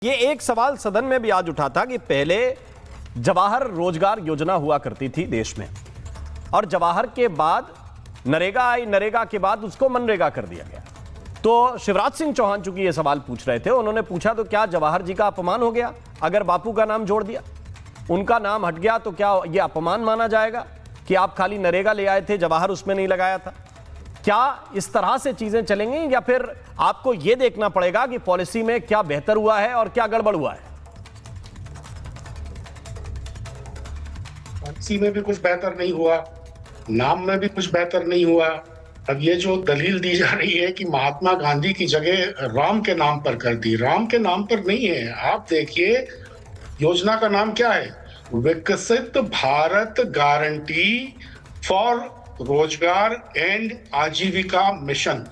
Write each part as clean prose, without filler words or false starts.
ये एक सवाल सदन में भी आज उठा था कि पहले जवाहर रोजगार योजना हुआ करती थी देश में और जवाहर के बाद नरेगा आई, नरेगा के बाद उसको मनरेगा कर दिया गया। तो शिवराज सिंह चौहान चूंकि ये सवाल पूछ रहे थे, उन्होंने पूछा तो क्या जवाहर जी का अपमान हो गया अगर बापू का नाम जोड़ दिया, उनका नाम हट गया तो क्या यह अपमान माना जाएगा कि आप खाली नरेगा ले आए थे, जवाहर उसमें नहीं लगाया था? क्या इस तरह से चीजें चलेंगी या फिर आपको यह देखना पड़ेगा कि पॉलिसी में क्या बेहतर हुआ है और क्या गड़बड़ हुआ है? पॉलिसी में भी कुछ बेहतर नहीं हुआ, नाम में भी कुछ बेहतर नहीं हुआ। अब ये जो दलील दी जा रही है कि महात्मा गांधी की जगह राम के नाम पर कर दी, राम के नाम पर नहीं है। आप देखिए योजना का नाम क्या है, विकसित भारत गारंटी फॉर रोजगार एंड आजीविका मिशन।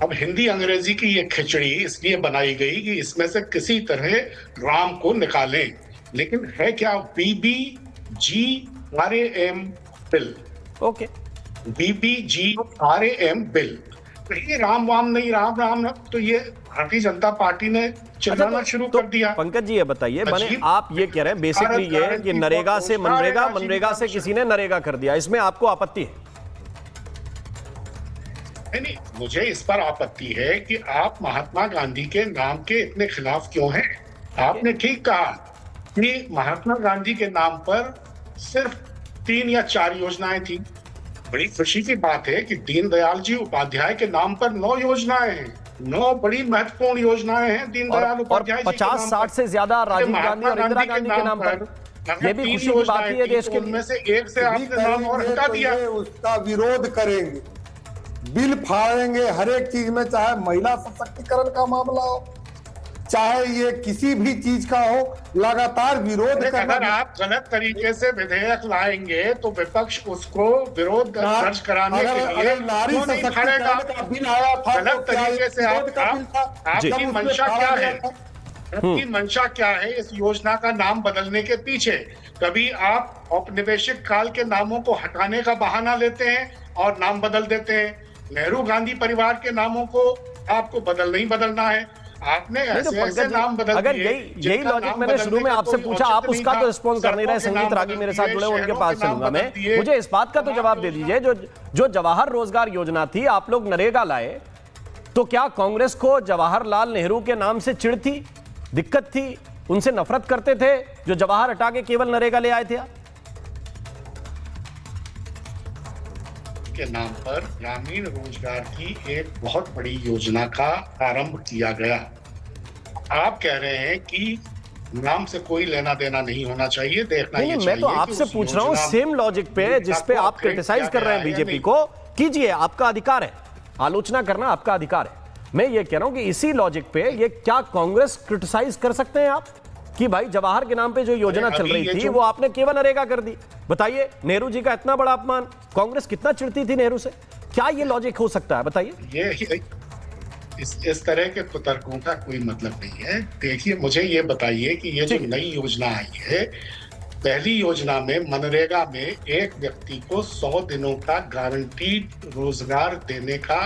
अब हिंदी अंग्रेजी की ये खिचड़ी इसलिए बनाई गई कि इसमें से किसी तरह राम को निकालें, लेकिन है क्या BBGRAM bill. Okay, BBGRAM bill. तो ये राम वाम नहीं, राम राम तो ये भारतीय जनता पार्टी ने चिल्लाना शुरू कर दिया। पंकज जी ये बताइए, माने आप ये कह रहे हैं बेसिकली ये कि नरेगा से मनरेगा, मनरेगा से किसी ने नरेगा कर दिया, इसमें आपको आपत्ति है? नहीं, मुझे इस पर आपत्ति है कि आप महात्मा गांधी के नाम के इतने खिलाफ क्यों हैं। आपने ठीक कहा कि महात्मा गांधी के नाम पर सिर्फ 3 या 4 योजनाएं थी। बड़ी खुशी की बात है कि दीनदयाल जी उपाध्याय के नाम पर 9 योजनाएं हैं, 9 बड़ी महत्वपूर्ण योजनाएं हैं दीनदयाल उपाध्याय जी के नाम पर। 50-60 से ज्यादा राजीव गांधी और इंदिरा गांधी के नाम पर। ये भी खुशी की बात है देश के लिए। उनमें से एक से आपने नाम और हटा दिया। उसका विरोध करेंगे, बिल फाड़ेंगे हर एक चीज में, चाहे महिला सशक्तिकरण का मामला हो, चाहे ये किसी भी चीज का हो, लगातार विरोध करना। अगर आप गलत तरीके से विधेयक लाएंगे तो विपक्ष उसको विरोध दर्ज कराने के लिए नारी सशक्तिकरण का बिल आया था, गलत तरीके से आपकी मंशा क्या है, आपकी मंशा क्या है इस योजना का नाम बदलने के पीछे? कभी आप औपनिवेशिक काल के नामों को हटाने का बहाना लेते हैं और नाम बदल देते हैं। नेहरू गांधी परिवार के नामों को आपको नहीं बदलना है, आपने ऐसे नाम बदल दिए। अगर यही लॉजिक मैंने शुरू में आपसे पूछा, आप उसका तो रिस्पॉन्स कर नहीं रहे। संगीत रागी मेरे साथ जुड़े, उनके पास चलूंगा मैं। मुझे इस बात का तो जवाब दे दीजिए, जो जवाहर रोजगार योजना थी, आप लोग नरेगा लाए, तो क्या कांग्रेस को जवाहरलाल नेहरू के नाम से चिढ़ थी, दिक्कत थी, उनसे नफरत करते थे जो जवाहर हटा के केवल नरेगा ले आए थे? के नाम पर ग्रामीण रोजगार की एक बहुत बड़ी योजना का आरंभ किया गया। आप कह रहे हैं कि नाम से कोई लेना देना नहीं होना चाहिए, देखना ये चाहिए। मैं तो आपसे पूछ रहा हूं सेम लॉजिक पे जिस पे आप क्रिटिसाइज कर रहे हैं बीजेपी को, कीजिए, आपका अधिकार है, आलोचना करना आपका अधिकार है। मैं ये कह रहा हूं कि इसी लॉजिक पे ये क्या कांग्रेस क्रिटिसाइज कर सकते हैं आप कि भाई जवाहर के नाम पे जो योजना चल रही थी वो आपने केवल नरेगा कर दी? बताइए, नेहरू जी का इतना बड़ा अपमान, कांग्रेस कितना चिढ़ती थी नेहरू से, क्या ये लॉजिक हो सकता है? बताइए। ये इस तरह के कुतर्कों का कोई मतलब नहीं है। देखिए, मुझे ये बताइए कि ये जो नई योजना आई है, पहली योजना में मनरेगा में एक व्यक्ति को 100 दिनों का गारंटीड रोजगार देने का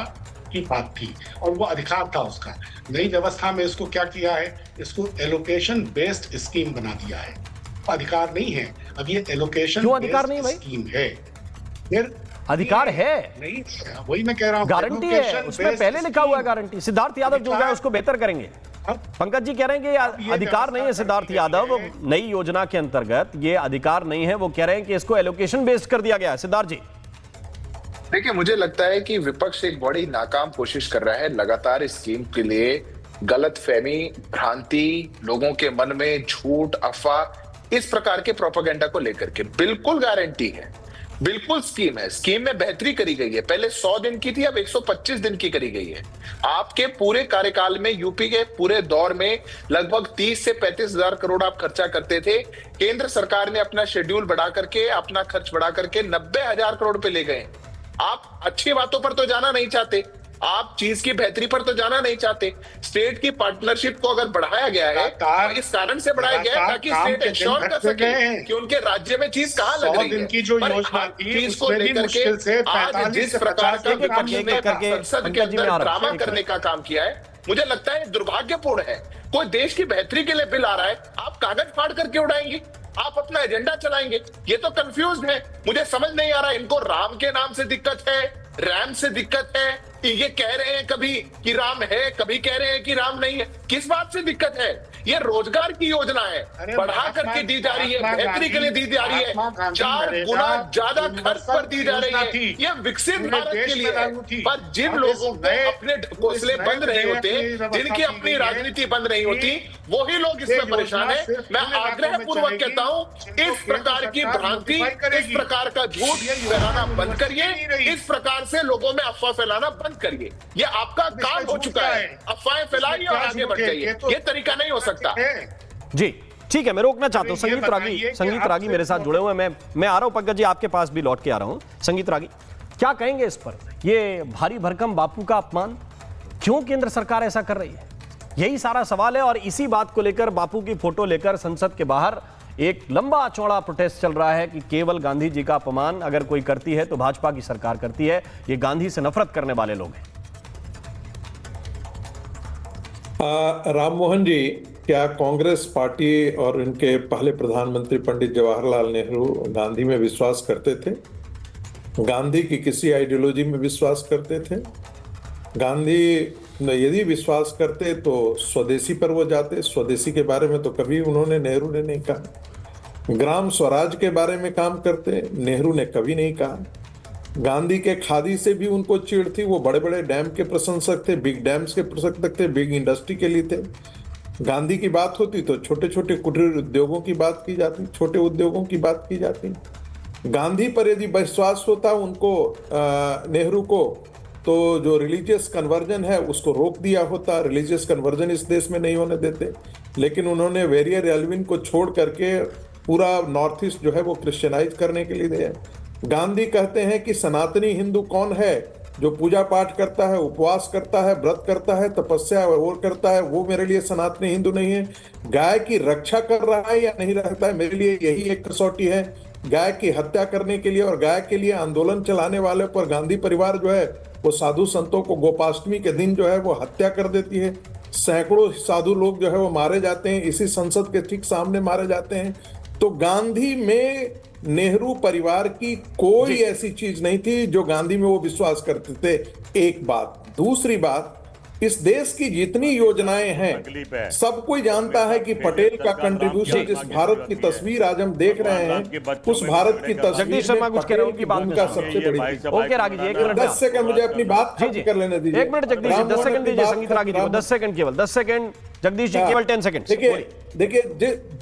की बात थी और वो अधिकार था उसका। नई व्यवस्था में इसको क्या किया है, इसको एलोकेशन बेस्ड स्कीम बना दिया है। अधिकार नहीं है, अब ये एलोकेशन क्यों अधिकार नहीं भाई? स्कीम है। फिर अधिकार है नहीं, वही मैं कह रहा हूं, गारंटी है, उसमें पहले लिखा हुआ है गारंटी। सिद्धार्थ यादव जो है उसको बेहतर करेंगे। पंकज जी कह रहे हैं कि अधिकार नहीं है सिद्धार्थ यादव, नई योजना के अंतर्गत ये अधिकार नहीं है, वो कह रहे हैं कि इसको एलोकेशन बेस्ड कर दिया गया है। सिद्धार्थ जी देखिए, मुझे लगता है कि विपक्ष एक बड़ी नाकाम कोशिश कर रहा है लगातार इस स्कीम के लिए गलतफहमी, भ्रांति, लोगों के मन में झूठ, अफवाह, इस प्रकार के प्रोपेगेंडा को लेकर के। बिल्कुल गारंटी है, बिल्कुल स्कीम है, स्कीम में बेहतरी करी गई है। पहले 100 दिन की थी, अब 125 दिन की करी गई है। आपके पूरे कार्यकाल में, यूपी के पूरे दौर में लगभग 30 से 35 हजार करोड़ आप खर्चा करते थे। केंद्र सरकार ने अपना शेड्यूल बढ़ा करके, अपना खर्च बढ़ा करके 90 हजार करोड़ पे ले गए। आप अच्छी बातों पर तो जाना नहीं चाहते, आप चीज की बेहतरी पर तो जाना नहीं चाहते। स्टेट की पार्टनरशिप को अगर बढ़ाया गया है तो इस कारण से बढ़ाया गया है ताकि स्टेट इंश्योर कर सके कि उनके राज्य में चीज कहां लग रही है। की जो योजना थी चीज को लेकर के आज जिस प्रकार का विपक्ष ने संसद के अंदर ड्रामा करने का काम किया है, मुझे लगता है दुर्भाग्यपूर्ण है। कोई देश की बेहतरी के लिए बिल आ रहा है, आप कागज फाड़ करके उड़ाएंगे, आप अपना एजेंडा चलाएंगे। ये तो कंफ्यूज है, मुझे समझ नहीं आ रहा इनको राम के नाम से दिक्कत है, रैम से दिक्कत है। ये कह रहे हैं कभी कि राम है, कभी कह रहे हैं कि राम नहीं है। किस बात से दिक्कत है? ये रोजगार की योजना है, बढ़ा करके दी जा रही है, बेहतरी के लिए दी जा रही है, 4 गुना ज्यादा खर्च पर दी जा रही है। ये विकसित भारत के लिए है। पर जिन लोगों को अपने ढकोसले बंद नहीं होते, जिनकी अपनी राजनीति बंद नहीं होती, वही लोग इसमें परेशान है। मैं आग्रह पूर्वक कहता हूं, इस प्रकार की भ्रांति, इस प्रकार का झूठ फैलाना बंद करिए, इस प्रकार से लोगों में अफवाह फैलाना बंद करिए। ये आपका काम हो चुका है, अफवाहें फैलाइए और आगे बढ़ जाइए। ये तरीका नहीं हो सकता। जी ठीक है, मैं रोकना चाहता हूं। संगीत रागी मेरे साथ जुड़े हुए हैं। मैं आ रहा हूं पंकज जी, आपके पास भी लौट के आ रहा हूं। संगीत रागी, क्या कहेंगे इस पर? ये भारी भरकम बापू का अपमान, क्यों केंद्र सरकार ऐसा कर रही है? यही सारा सवाल है। और इसी बात को लेकर, बापू की फोटो लेकर संसद के बाहर एक लंबा चौड़ा प्रोटेस्ट चल रहा है कि केवल गांधी जी का अपमान अगर कोई करती है तो भाजपा की सरकार करती है। ये गांधी से नफरत करने वाले लोग हैं। राम मोहन जी, क्या कांग्रेस पार्टी और इनके पहले प्रधानमंत्री पंडित जवाहरलाल नेहरू गांधी में विश्वास करते थे? गांधी की किसी आइडियोलॉजी में विश्वास करते थे? गांधी यदि विश्वास करते तो स्वदेशी पर वो जाते। स्वदेशी के बारे में तो कभी उन्होंने, नेहरू ने नहीं कहा। ग्राम स्वराज के बारे में काम करते, नेहरू ने कभी नहीं कहा। गांधी के खादी से भी उनको चिढ़ थी। वो बड़े बड़े डैम के प्रशंसक थे, बिग डैम्स के प्रशंसक थे, बिग इंडस्ट्री के लिए थे। गांधी की बात होती तो छोटे छोटे कुटीर उद्योगों की बात की जाती, छोटे उद्योगों की बात की जाती। गांधी पर यदि विश्वास होता उनको, नेहरू को, तो जो रिलीजियस कन्वर्जन है उसको रोक दिया होता। रिलीजियस कन्वर्जन इस देश में नहीं होने देते, लेकिन उन्होंने वेरियर एल्विन को छोड़ करके पूरा नॉर्थ ईस्ट जो है वो क्रिश्चियनाइज करने के लिए दिया। गांधी कहते हैं कि सनातनी हिंदू कौन है? जो पूजा पाठ करता है, उपवास करता है, व्रत करता है, तपस्या और करता है, वो मेरे लिए सनातनी हिंदू नहीं है। गाय की रक्षा कर रहा है या नहीं रखता है, मेरे लिए यही एक कसौटी है। गाय की हत्या करने के लिए और गाय के लिए आंदोलन चलाने वाले पर गांधी परिवार जो है वो साधु संतों को गोपाष्टमी के दिन जो है वो हत्या कर देती है। सैकड़ों साधु लोग जो है वो मारे जाते हैं, इसी संसद के ठीक सामने मारे जाते हैं। तो गांधी में नेहरू परिवार की कोई ऐसी चीज नहीं थी जो गांधी में वो विश्वास करते थे। एक बात। दूसरी बात, इस देश की जितनी योजनाएं हैं सब कोई जानता है कि पटेल का कंट्रीब्यूशन, जिस भारत की तस्वीर आज हम देख रहे हैं, उस भारत की तस्वीर में पटेल की भूमिका सबसे बड़ी थी। ओके रागी जी, 1 मिनट 10 सेकंड मुझे अपनी बात खत्म कर लेने दीजिए। 1 मिनट जगदीश जी, 10 सेकंड दीजिए संगीत रागी जी को। 10 सेकंड, केवल 10 सेकंड जगदीश जी, केवल 10 सेकंड। देखिए,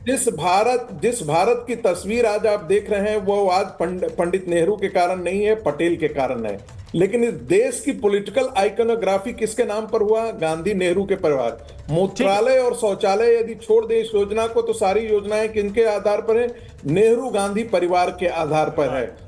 जिस भारत की तस्वीर आज आप देख रहे हैं वो आज पंडित नेहरू के कारण नहीं है, पटेल के कारण है। लेकिन इस देश की पॉलिटिकल आइकोनोग्राफी किसके नाम पर हुआ? गांधी नेहरू के परिवार। मूत्रालय और शौचालय यदि छोड़ दें इस योजना को, तो सारी योजनाएं किनके आधार पर है? नेहरू गांधी परिवार के आधार पर है।